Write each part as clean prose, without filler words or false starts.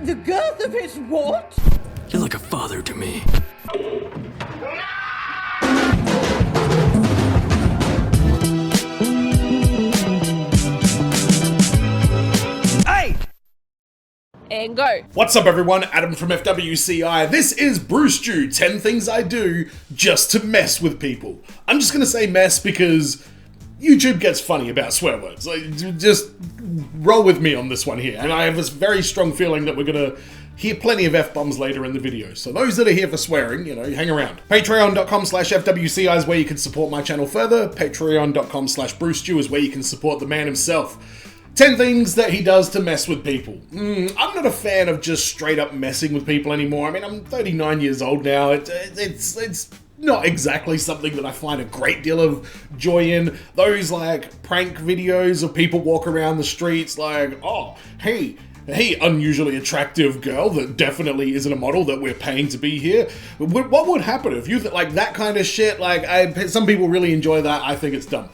The girth of his what? You're like a father to me. Hey! And go. What's up everyone, Adam from FWCI. This is Brewstew, 10 things I do just to mess with people. I'm just gonna say mess because YouTube gets funny about swear words. Like, just roll with me on this one here. And I have this very strong feeling that we're gonna hear plenty of F-bombs later in the video. So those that are here for swearing, you know, hang around. Patreon.com/FWCI is where you can support my channel further. Patreon.com/Brewstew is where you can support the man himself. 10 things that he does to mess with people. I'm not a fan of just straight up messing with people anymore. I mean, I'm 39 years old now. It's not exactly something that I find a great deal of joy in. Those like prank videos of people walk around the streets like, oh, hey, unusually attractive girl that definitely isn't a model that we're paying to be here. What would happen if you, like that kind of shit, like some people really enjoy that. I think it's dumb.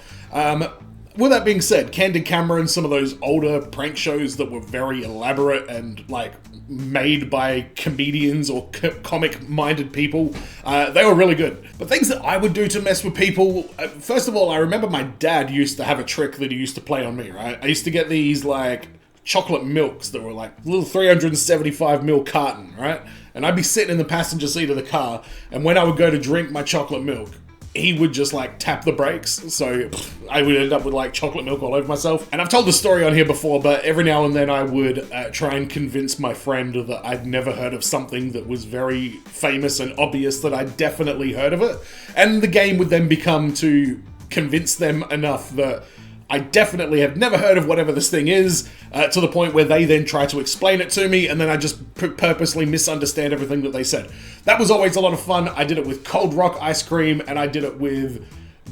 With that being said, Candid Camera and some of those older prank shows that were very elaborate and like made by comedians or comic-minded people, they were really good. But things that I would do to mess with people, first of all, I remember my dad used to have a trick that he used to play on me, right? I used to get these like chocolate milks that were like little 375ml carton, right? And I'd be sitting in the passenger seat of the car, and when I would go to drink my chocolate milk, he would just like tap the brakes, so I would end up with like chocolate milk all over myself. And I've told the story on here before, but every now and then I would try and convince my friend that I'd never heard of something that was very famous and obvious that I'd definitely heard of it. And the game would then become to convince them enough that I definitely have never heard of whatever this thing is, to the point where they then try to explain it to me, and then I just purposely misunderstand everything that they said. That was always a lot of fun. I did it with Cold Rock ice cream, and I did it with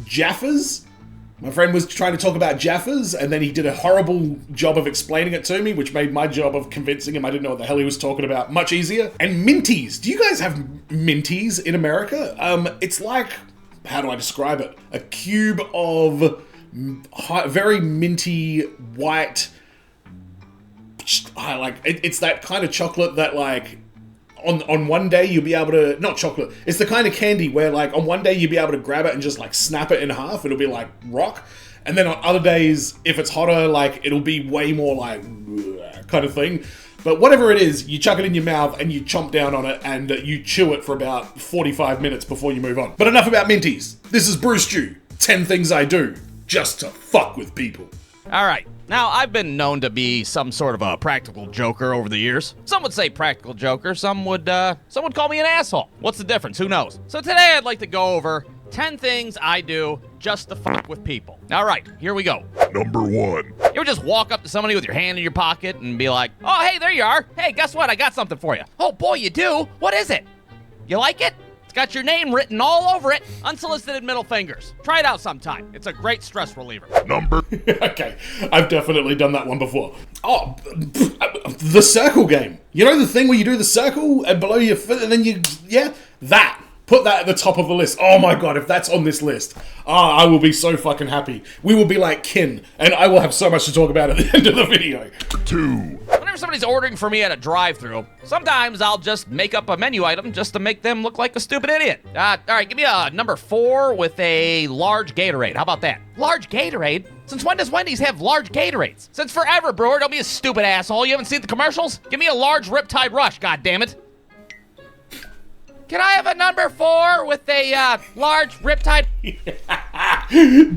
Jaffas. My friend was trying to talk about Jaffas, and then he did a horrible job of explaining it to me, which made my job of convincing him I didn't know what the hell he was talking about much easier. And Minties. Do you guys have Minties in America? It's like, how do I describe it? A cube of very minty white, it's that kind of chocolate that like on one day you'll be able to, not chocolate, it's the kind of candy where like on one day you'll be able to grab it and just like snap it in half, it'll be like rock, and then on other days if it's hotter, like it'll be way more like kind of thing. But whatever it is, you chuck it in your mouth and you chomp down on it and you chew it for about 45 minutes before you move on. But enough about Minties. This is Brewstew, 10 things I do just to fuck with people. All right. Now, I've been known to be some sort of a practical joker over the years. Some would say practical joker, some would call me an asshole. What's the difference? Who knows? So today I'd like to go over 10 things I do just to fuck with people. All right, here we go. Number 1. You ever just walk up to somebody with your hand in your pocket and be like, oh, hey, there you are. Hey, guess what? I got something for you. Oh, boy, you do? What is it? You like it? Got your name written all over it. Unsolicited middle fingers. Try it out sometime. It's a great stress reliever. Number. Okay, I've definitely done that one before. Oh, the circle game. You know the thing where you do the circle and below your foot and then you, yeah, that. Put that at the top of the list. Oh my god, if that's on this list, I will be so fucking happy. We will be like kin, and I will have so much to talk about at the end of the video. 2. Whenever somebody's ordering for me at a drive-thru, sometimes I'll just make up a menu item just to make them look like a stupid idiot. All right, give me a number 4 with a large Gatorade. How about that? Large Gatorade? Since when does Wendy's have large Gatorades? Since forever, brewer. Don't be a stupid asshole. You haven't seen the commercials? Give me a large Riptide Rush, goddammit. Can I have a number 4 with a large Riptide?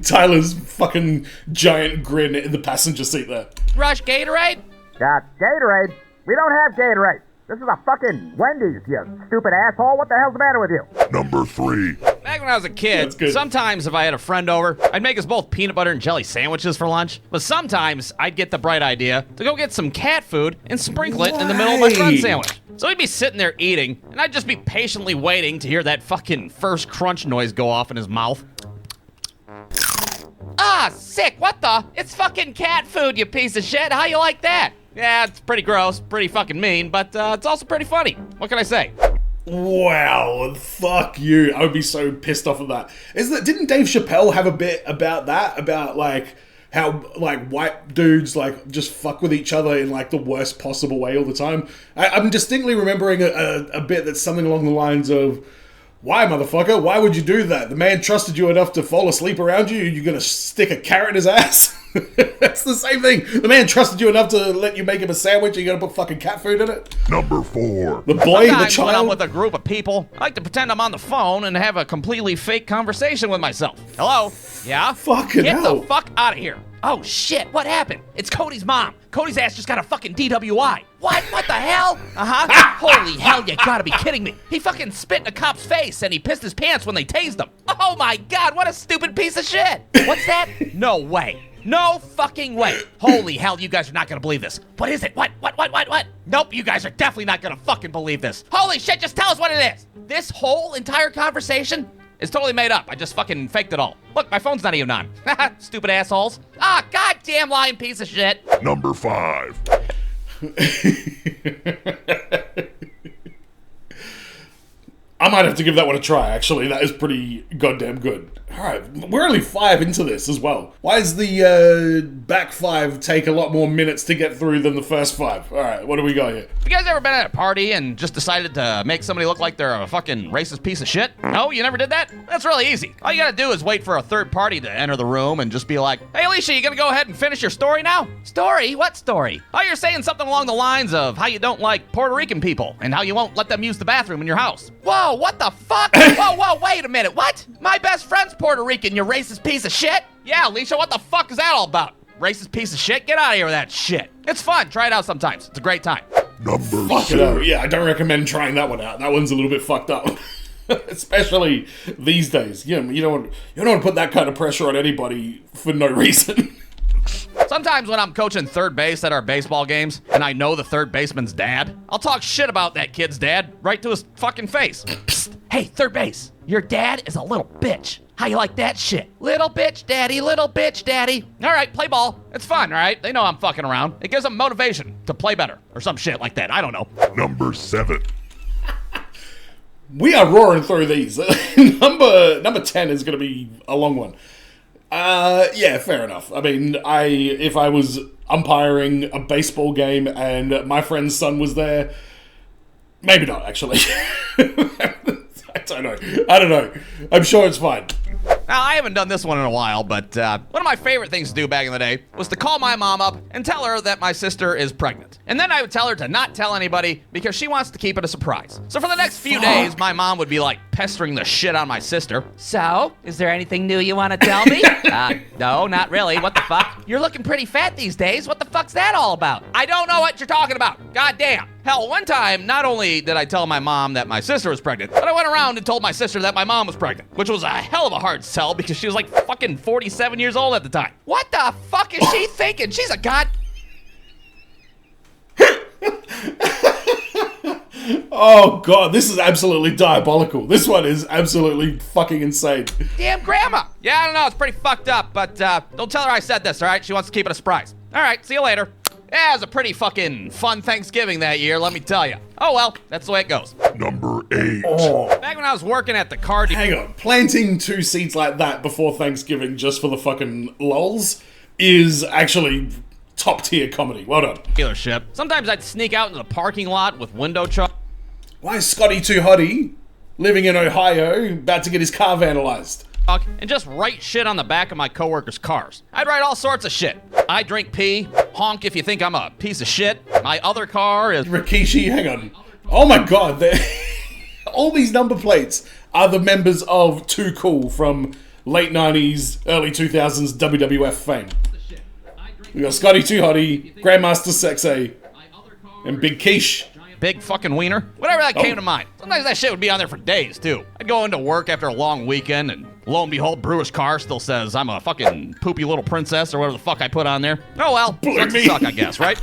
Tyler's fucking giant grin in the passenger seat there. Rush Gatorade? Gatorade? We don't have Gatorade. This is a fucking Wendy's, you stupid asshole. What the hell's the matter with you? Number 3. Back when I was a kid, sometimes if I had a friend over, I'd make us both peanut butter and jelly sandwiches for lunch. But sometimes I'd get the bright idea to go get some cat food and sprinkle it in the middle of my friend's sandwich. So he'd be sitting there eating, and I'd just be patiently waiting to hear that fucking first crunch noise go off in his mouth. Ah, sick, what the? It's fucking cat food, you piece of shit. How you like that? Yeah, it's pretty gross, pretty fucking mean, but it's also pretty funny. What can I say? Wow, fuck you. I would be so pissed off at that. Didn't Dave Chappelle have a bit about that? About like how like white dudes like just fuck with each other in like the worst possible way all the time. I'm distinctly remembering a bit that's something along the lines of, "Why, motherfucker? Why would you do that? The man trusted you enough to fall asleep around you. You're gonna stick a carrot in his ass?" That's the same thing. The man trusted you enough to let you make him a sandwich. You're gonna put fucking cat food in it. Number 4. The boy, the Sometimes when I'm child. with a group of people, I like to pretend I'm on the phone and have a completely fake conversation with myself. Hello? Yeah? Fucking Get hell. the fuck out of here. Oh shit, what happened? It's Cody's mom. Cody's ass just got a fucking DWI. What? What the hell? Holy hell, you gotta be kidding me. He fucking spit in a cop's face and he pissed his pants when they tased him. Oh my god, what a stupid piece of shit. What's that? No way. No fucking way. Holy hell, you guys are not gonna believe this. What is it? What? Nope, you guys are definitely not gonna fucking believe this. Holy shit, just tell us what it is. This whole entire conversation is totally made up. I just fucking faked it all. Look, my phone's not even on. Stupid assholes. Ah, goddamn lying piece of shit. Number 5. I might have to give that one a try, actually. That is pretty goddamn good. Alright, we're only 5 into this as well. Why does the back 5 take a lot more minutes to get through than the first 5? Alright, what do we got here? You guys ever been at a party and just decided to make somebody look like they're a fucking racist piece of shit? No, you never did that? That's really easy. All you gotta do is wait for a third party to enter the room and just be like, "Hey Alicia, you gonna go ahead and finish your story now?" Story? What story? Oh, you're saying something along the lines of how you don't like Puerto Rican people and how you won't let them use the bathroom in your house. Whoa, what the fuck? Whoa, wait a minute, what? My best friend's Puerto Rican, you racist piece of shit? Yeah, Alicia, what the fuck is that all about? Racist piece of shit? Get out of here with that shit. It's fun, try it out sometimes. It's a great time. Number Fuck it up. 6. Yeah, I don't recommend trying that one out. That one's a little bit fucked up. Especially these days. You don't want to put that kind of pressure on anybody for no reason. Sometimes when I'm coaching third base at our baseball games, and I know the third baseman's dad, I'll talk shit about that kid's dad right to his fucking face. Psst, hey, third base, your dad is a little bitch. How you like that shit? Little bitch daddy, little bitch daddy. All right, play ball. It's fun, all right? They know I'm fucking around. It gives them motivation to play better or some shit like that. I don't know. Number 7. We are roaring through these. number 10 is going to be a long one. Yeah, fair enough. I mean, if I was umpiring a baseball game and my friend's son was there, maybe not, actually. I don't know. I'm sure it's fine. Now, I haven't done this one in a while, but one of my favorite things to do back in the day was to call my mom up and tell her that my sister is pregnant. And then I would tell her to not tell anybody because she wants to keep it a surprise. So for the next few days, my mom would be like pestering the shit on my sister. So, is there anything new you want to tell me? No, not really. What the fuck? You're looking pretty fat these days. What the fuck's that all about? I don't know what you're talking about. Goddamn. Hell, one time, not only did I tell my mom that my sister was pregnant, but I went around and told my sister that my mom was pregnant, which was a hell of a hard sell because she was like fucking 47 years old at the time. What the fuck is she thinking? She's a god... Oh god, this is absolutely diabolical. This one is absolutely fucking insane. Damn grandma. Yeah, I don't know, it's pretty fucked up, but don't tell her I said this, all right? She wants to keep it a surprise. All right, see you later. Yeah, it was a pretty fucking fun Thanksgiving that year, let me tell you. Oh well, that's the way it goes. Number 8. Back when I was working at the car Hang on, planting 2 seeds like that before Thanksgiving just for the fucking lulz is actually top tier comedy. Well done. dealership, sometimes I'd sneak out into the parking lot with window truck. Why is Scotty Too Hottie living in Ohio about to get his car vandalized? And just write shit on the back of my coworkers' cars. I'd write all sorts of shit. I drink pee, honk if you think I'm a piece of shit. My other car is... Rikishi, hang on. Oh my god, all these number plates are the members of Too Cool from late 90s, early 2000s WWF fame. We got Scotty Too Hottie, Grandmaster Sexay, and Big Quiche. Big fucking wiener. Whatever that came to mind. Sometimes that shit would be on there for days, too. I'd go into work after a long weekend, and lo and behold, Brewer's car still says I'm a fucking poopy little princess or whatever the fuck I put on there. Oh well, sucks to suck, I guess, right?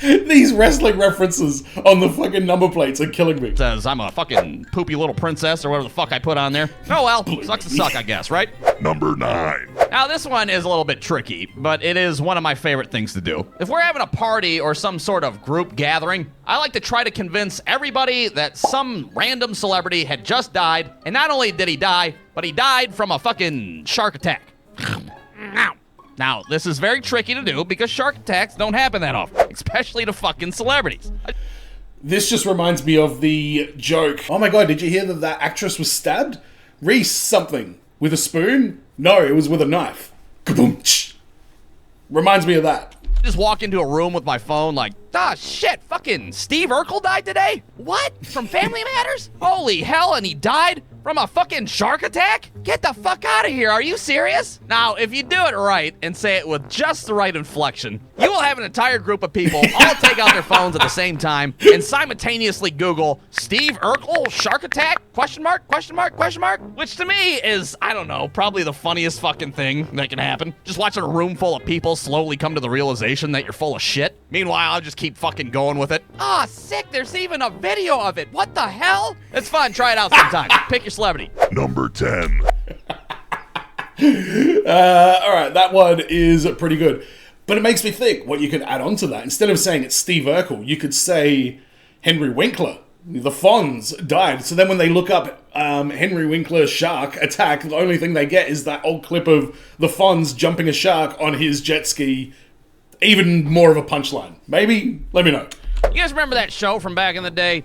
These wrestling references on the fucking number plates are killing me. Says I'm a fucking poopy little princess or whatever the fuck I put on there. Oh well, sucks to suck, I guess, right? Number 9. Now this one is a little bit tricky, but it is one of my favorite things to do. If we're having a party or some sort of group gathering, I like to try to convince everybody that some random celebrity had just died, and not only did he die, but he died from a fucking shark attack. Now, this is very tricky to do because shark attacks don't happen that often, especially to fucking celebrities. This just reminds me of the joke. Oh my god, did you hear that that actress was stabbed? Reese something. With a spoon? No, it was with a knife. Kaboom! Tsh. Reminds me of that. Just walk into a room with my phone like, ah, shit, fucking Steve Urkel died today? What? From Family Matters? Holy hell, and he died? From a fucking shark attack? Get the fuck out of here, are you serious? Now, if you do it right and say it with just the right inflection, you will have an entire group of people all take out their phones at the same time and simultaneously Google Steve Urkel shark attack? Question mark, question mark, question mark? Which to me is, I don't know, probably the funniest fucking thing that can happen. Just watching a room full of people slowly come to the realization that you're full of shit. Meanwhile, I'll just keep fucking going with it. Ah, sick, there's even a video of it. What the hell? It's fun, try it out sometime. Pick your celebrity. Number 10. Alright, that one is pretty good. But it makes me think what you could add on to that. Instead of saying it's Steve Urkel, you could say Henry Winkler. The Fonz died. So then when they look up Henry Winkler shark attack, the only thing they get is that old clip of the Fonz jumping a shark on his jet ski. Even more of a punchline. Maybe? Let me know. You guys remember that show from back in the day,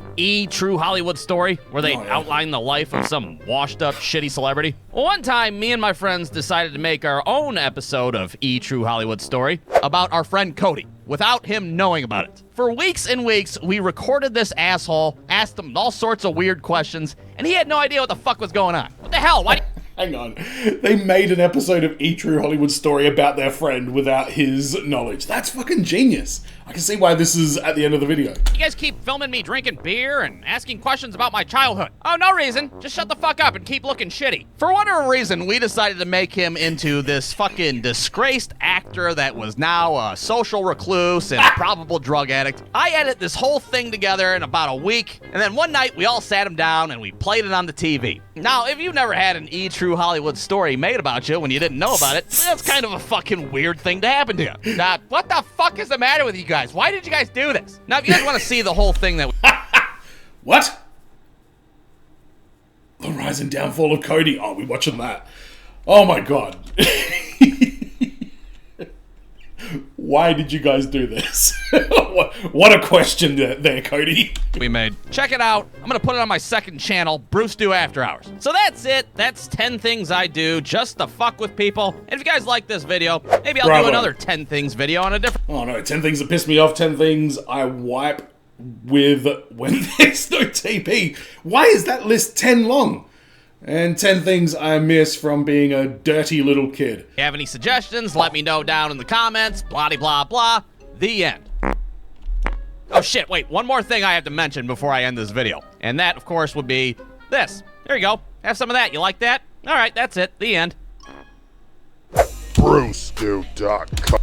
True Hollywood Story, where they outline the life of some washed-up, shitty celebrity? Well, one time, me and my friends decided to make our own episode of True Hollywood Story about our friend Cody, without him knowing about it. For weeks and weeks, we recorded this asshole, asked him all sorts of weird questions, and he had no idea what the fuck was going on. What the hell? Why? Hang on. They made an episode of True Hollywood Story about their friend without his knowledge. That's fucking genius. I can see why this is at the end of the video. You guys keep filming me drinking beer and asking questions about my childhood. Oh, no reason. Just shut the fuck up and keep looking shitty. For whatever reason, we decided to make him into this fucking disgraced actor that was now a social recluse and a probable drug addict. I edited this whole thing together in about a week, and then one night we all sat him down and we played it on the TV. Now, if you've never had an True Hollywood Story made about you when you didn't know about it, that's kind of a fucking weird thing to happen to you. Now, what the fuck is the matter with you guys? Why did you guys do this? Now, if you guys want to see the whole thing that... What? The rise and downfall of Cody. Oh, we're watching that. Oh my god. Why did you guys do this? What a question there, Cody. We made. Check it out. I'm gonna put it on my second channel, Brewstew After Hours. So that's it. That's 10 things I do just to fuck with people. And if you guys like this video, maybe I'll do another 10 things video on a different... Oh no, 10 things that piss me off, 10 things I wipe with when there's no TP. Why is that list 10 long? And 10 things I miss from being a dirty little kid. If you have any suggestions, let me know down in the comments. Blah, blah, blah. The end. Oh shit, wait, one more thing I have to mention before I end this video. And that, of course, would be this. There you go. Have some of that. You like that? All right, that's it. The end. Brewstew.com.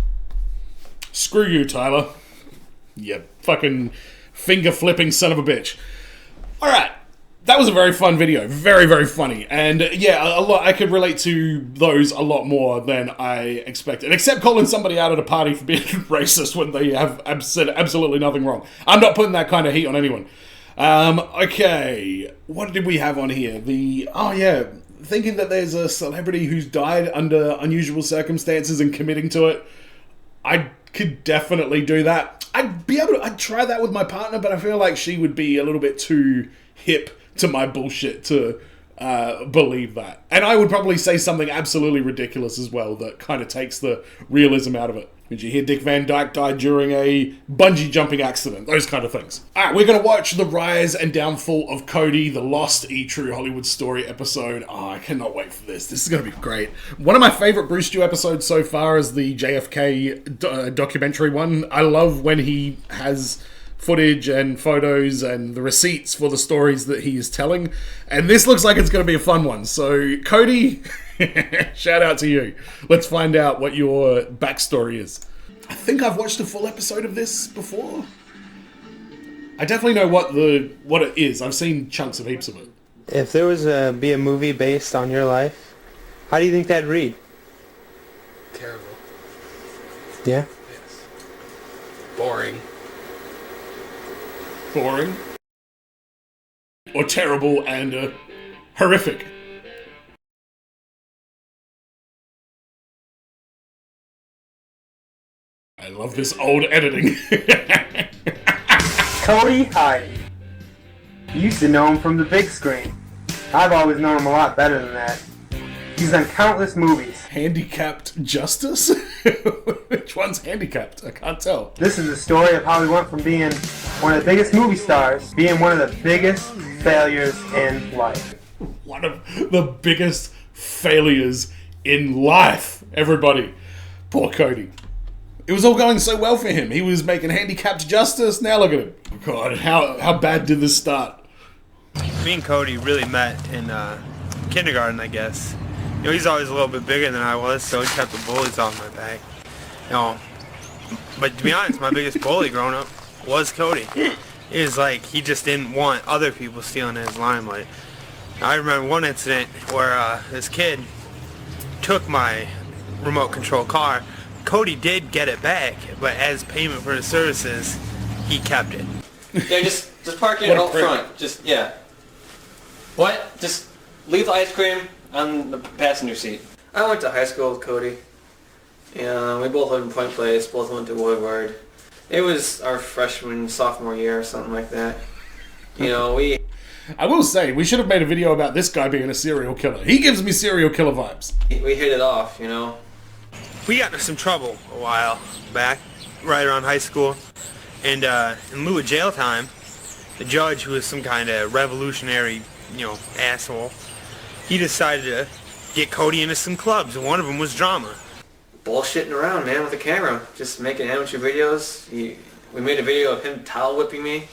Screw you, Tyler. You fucking finger-flipping son of a bitch. Alright. That was a very fun video. Very, very funny. And yeah, a lot. I could relate to those a lot more than I expected. Except calling somebody out at a party for being racist when they have said absolutely nothing wrong. I'm not putting that kind of heat on anyone. Okay. What did we have on here? Oh yeah. Thinking that there's a celebrity who's died under unusual circumstances and committing to it. I could definitely do that. I'd try that with my partner, but I feel like she would be a little bit too hip to my bullshit to believe that. And I would probably say something absolutely ridiculous as well that kind of takes the realism out of it. Did you hear Dick Van Dyke died during a bungee jumping accident? Those kind of things. Alright, we're going to watch the rise and downfall of Cody, the lost True Hollywood Story episode. Oh, I cannot wait for this. This is going to be great. One of my favorite Brewstew episodes so far is the JFK documentary one. I love when he has footage and photos and the receipts for the stories that he is telling. And this looks like it's going to be a fun one. So, Cody, shout out to you. Let's find out what your backstory is. I think I've watched a full episode of this before. I definitely know what it is. I've seen chunks of heaps of it. If there was be a movie based on your life, how do you think that'd read? Terrible. Yeah? Yes. Boring. Boring. Or terrible and horrific. I love this old editing. Cody Hyde. You used to know him from the big screen. I've always known him a lot better than that. He's done countless movies. Handicapped Justice? Which one's handicapped? I can't tell. This is the story of how he went from being one of the biggest movie stars, being one of the biggest failures in life. One of the biggest failures in life, everybody. Poor Cody. It was all going so well for him. He was making handicapped justice. Now look at him. God, how bad did this start? Me and Cody really met in kindergarten, I guess. You know, he's always a little bit bigger than I was, so he kept the bullies off my back. You know, but to be honest, my biggest bully growing up was Cody. It was like he just didn't want other people stealing his limelight. I remember one incident where this kid took my remote control car. Cody did get it back, but as payment for the services, he kept it. Yeah, just park it out front. Just, yeah. What? Just leave the ice cream on the passenger seat. I went to high school with Cody. Yeah, we both lived in Point Place, both went to Woodward. It was our freshman, sophomore year or something like that. You know, I will say, we should have made a video about this guy being a serial killer. He gives me serial killer vibes. we hit it off, you know. We got into some trouble a while back, right around high school. And in lieu of jail time, the judge, who was some kind of revolutionary, you know, asshole, he decided to get Cody into some clubs, and one of them was drama. Bullshitting around, man, with a camera. Just making amateur videos. We made a video of him towel whipping me.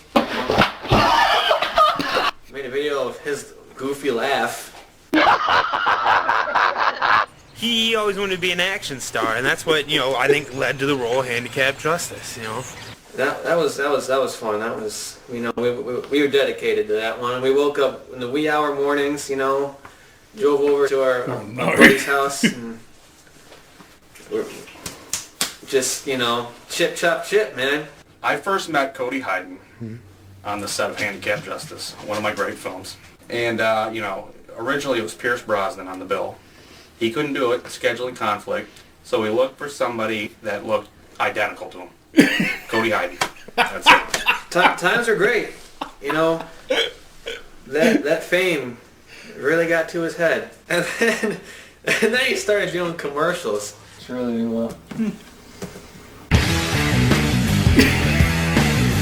Made a video of his goofy laugh. He always wanted to be an action star, and that's what, you know, I think led to the role of handicapped justice, you know. That was fun. That was, you know, we were dedicated to that one. We woke up in the wee hour mornings, you know, drove over to our buddy's house, and we're just, you know, chip chop chip, man. I first met Cody Hyden on the set of Handicapped Justice, one of my great films. And, you know, originally it was Pierce Brosnan on the bill. He couldn't do it, scheduling conflict, so we looked for somebody that looked identical to him. Cody Hyden. That's it. Times are great, you know. That fame really got to his head, and then he started doing commercials. It's really well.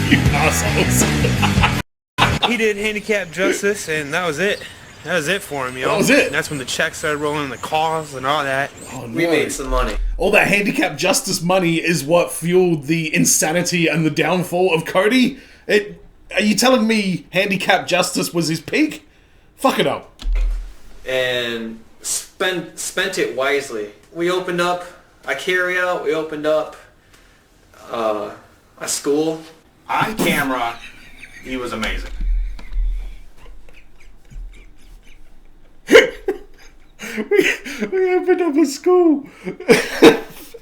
You assholes. He did handicapped justice, and that was it. That was it for him, you know. That was it. And that's when the checks started rolling, the calls and all that. Oh, no. We made some money. All that handicapped justice money is what fueled the insanity and the downfall of Cody? Are you telling me handicapped justice was his peak? Fuck it up. And spent it wisely. We opened up a carryout. We opened up a school. On camera, he was amazing. we opened up a school.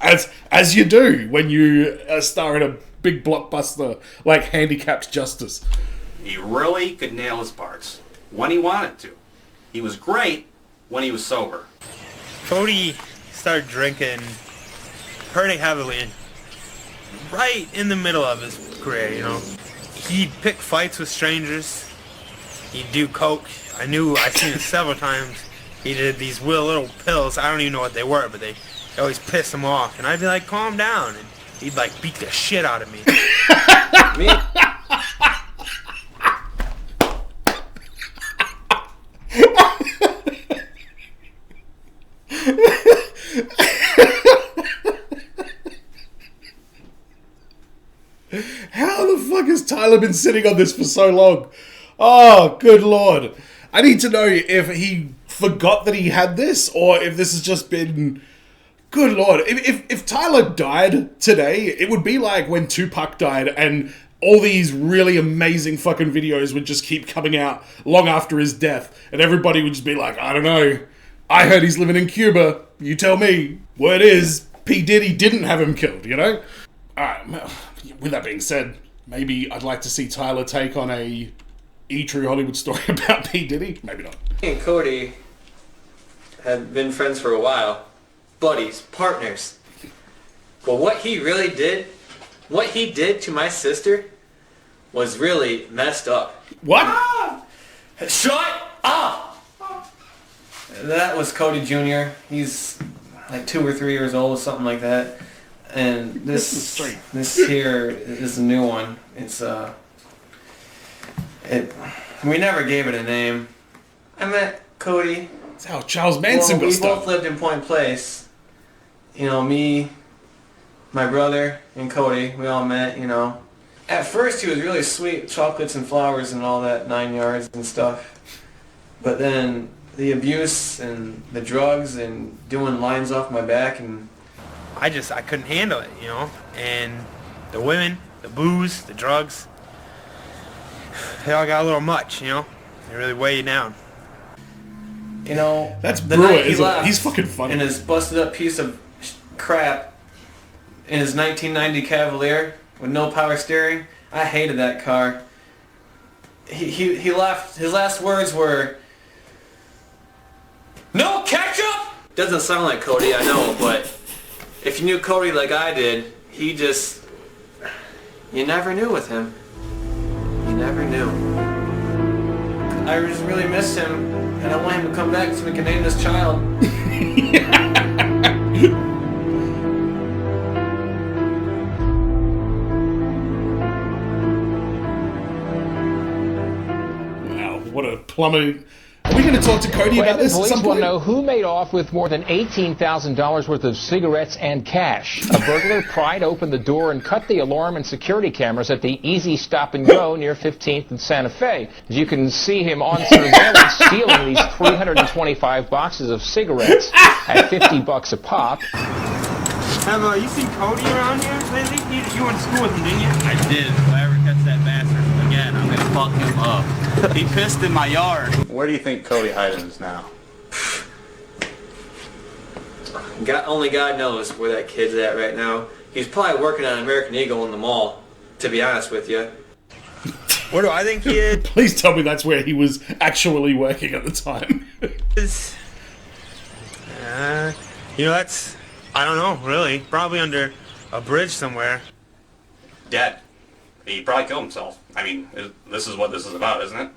as you do when you star in a big blockbuster like Handicapped Justice. He really could nail his parts when he wanted to. He was great when he was sober. Cody started drinking pretty heavily, right in the middle of his career, you know. He'd pick fights with strangers. He'd do coke. I've seen it several times. He did these little pills. I don't even know what they were, but they always piss him off. And I'd be like, calm down. And he'd like beat the shit out of me. How the fuck has Tyler been sitting on this for so long? Oh, good lord. I need to know if he forgot that he had this, or if this has just been... Good lord. If Tyler died today, it would be like when Tupac died, and all these really amazing fucking videos would just keep coming out long after his death, and everybody would just be like, I don't know. I heard he's living in Cuba. You tell me. Word is, P. Diddy didn't have him killed, you know? Alright, with that being said, maybe I'd like to see Tyler take on a E-True Hollywood story about P. Diddy. Maybe not. Me and Cody had been friends for a while. Buddies, partners. But what he did to my sister was really messed up. What? Shut up! That was Cody Jr. He's like 2 or 3 years old or something like that. And this here is a new one. It's we never gave it a name. I met Cody. That's how Charles Manson got we started. both lived in Point Place. You know, me, my brother, and Cody, we all met, you know. At first he was really sweet, chocolates and flowers and all that 9 yards and stuff. But then the abuse and the drugs and doing lines off my back, and I couldn't handle it, you know. And the women, the booze, the drugs, they all got a little much, you know. They really weigh you down. You know, That's the Brewer, night he isn't it? left He's fucking funny. in his busted up piece of crap in his 1990 Cavalier with no power steering. I hated that car. He left. His last words were, "No ketchup." Doesn't sound like Cody, I know, but if you knew Cody like I did, you never knew with him. You never knew. I just really miss him, and I want him to come back so we can name this child. Wow, what a plummet. Are we going to talk to Cody about this at some Police want point? to know who made off with more than $18,000 worth of cigarettes and cash. A burglar pried open the door and cut the alarm and security cameras at the Easy Stop and Go near 15th and Santa Fe. As you can see him on surveillance stealing these 325 boxes of cigarettes at $50 a pop. Emma, you seen Cody around here lately? You went to school with him, didn't you? I did. If I ever catch that bastard again, I'm gonna fuck him up. He pissed in my yard. Where do you think Cody Hyden is now? Only God knows where that kid's at right now. He's probably working on American Eagle in the mall, to be honest with you. Where do I think he is? Please tell me that's where he was actually working at the time. You know, I don't know, really. Probably under a bridge somewhere. Dead. He probably killed himself. I mean, this is what this is about, isn't it?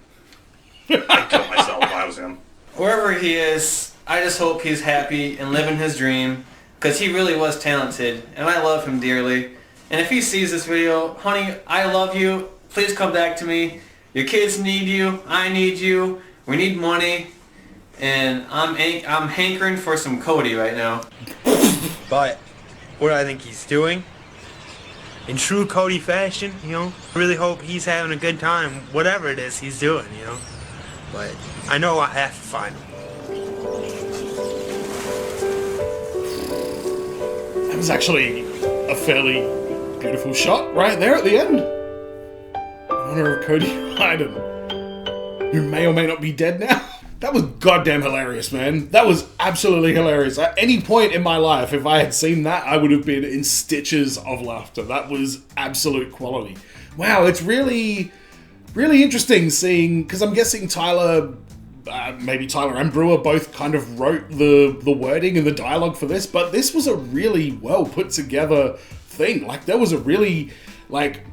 I'd kill myself if I was him. Wherever he is, I just hope he's happy and living his dream, because he really was talented, and I love him dearly. And if he sees this video, honey, I love you. Please come back to me. Your kids need you. I need you. We need money. And I'm hankering for some Cody right now. But what do I think he's doing? In true Cody fashion, you know, I really hope he's having a good time, whatever it is he's doing, you know. But I know I have to find him. That was actually a fairly beautiful shot right there at the end. In honor of Cody Hyden, who may or may not be dead now. That was goddamn hilarious, man. That was absolutely hilarious. At any point in my life, if I had seen that, I would have been in stitches of laughter. That was absolute quality. Wow, it's really, really interesting seeing, because I'm guessing Tyler, maybe Tyler and Brewer both kind of wrote the wording and the dialogue for this, but this was a really well put together thing. Like, there was a really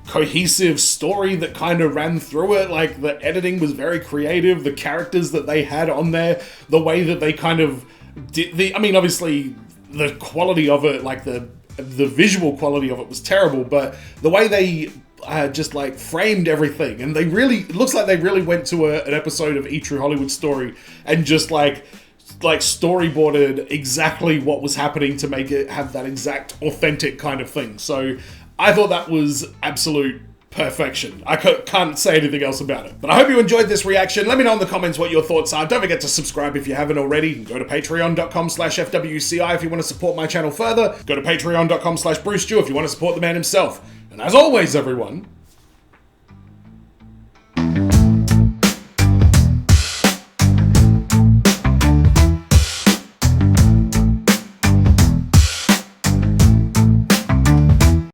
cohesive story that kind of ran through it. Like, the editing was very creative, the characters that they had on there, the way that they kind of did obviously the quality of it, like the visual quality of it was terrible, but the way they just framed everything, and it looks like they really went to an episode of E! True Hollywood Story and just storyboarded exactly what was happening to make it have that exact authentic kind of thing. So I thought that was absolute perfection. I can't say anything else about it. But I hope you enjoyed this reaction. Let me know in the comments what your thoughts are. Don't forget to subscribe if you haven't already. Go to patreon.com/FWCI if you want to support my channel further. Go to patreon.com/Brewstew if you want to support the man himself. And as always, everyone,